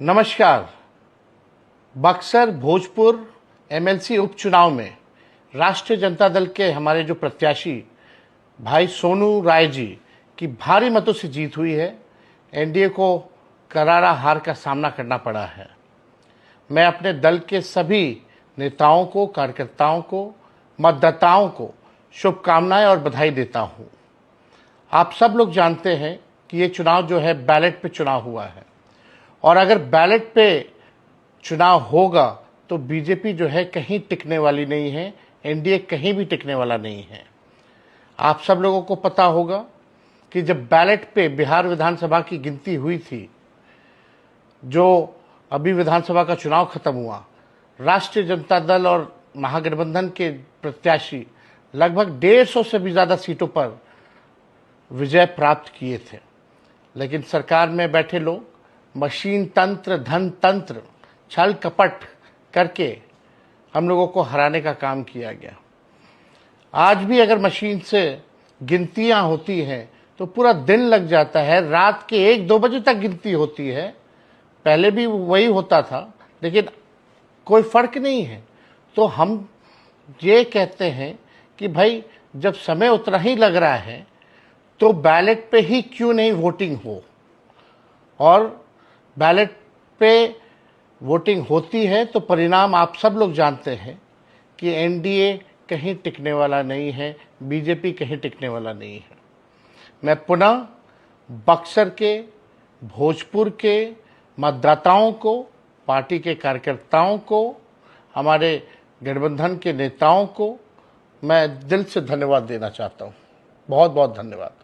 नमस्कार। बक्सर भोजपुर एमएलसी उपचुनाव में राष्ट्रीय जनता दल के हमारे जो प्रत्याशी भाई सोनू राय जी की भारी मतों से जीत हुई है। एनडीए को करारा हार का सामना करना पड़ा है। मैं अपने दल के सभी नेताओं को, कार्यकर्ताओं को, मतदाताओं को शुभकामनाएं और बधाई देता हूं। आप सब लोग जानते हैं कि ये चुनाव जो है बैलेट पे चुनाव हुआ है, और अगर बैलेट पे चुनाव होगा तो बीजेपी जो है कहीं टिकने वाली नहीं है, एनडीए कहीं भी टिकने वाला नहीं है। आप सब लोगों को पता होगा कि जब बैलेट पे बिहार विधानसभा की गिनती हुई थी, जो अभी विधानसभा का चुनाव खत्म हुआ, राष्ट्रीय जनता दल और महागठबंधन के प्रत्याशी लगभग 150 से भी ज़्यादा सीटों पर विजय प्राप्त किए थे। लेकिन सरकार में बैठे लोग मशीन तंत्र, धन तंत्र, छल कपट करके हम लोगों को हराने का काम किया गया। आज भी अगर मशीन से गिनतियां होती हैं तो पूरा दिन लग जाता है, रात के 1-2 बजे तक गिनती होती है। पहले भी वही होता था, लेकिन कोई फर्क नहीं है। तो हम ये कहते हैं कि भाई जब समय उतना ही लग रहा है तो बैलेट पे ही क्यों नहीं वोटिंग हो। और बैलेट पे वोटिंग होती है तो परिणाम आप सब लोग जानते हैं कि एनडीए कहीं टिकने वाला नहीं है, बीजेपी कहीं टिकने वाला नहीं है। मैं पुनः बक्सर के, भोजपुर के मतदाताओं को, पार्टी के कार्यकर्ताओं को, हमारे गठबंधन के नेताओं को मैं दिल से धन्यवाद देना चाहता हूँ। बहुत बहुत धन्यवाद।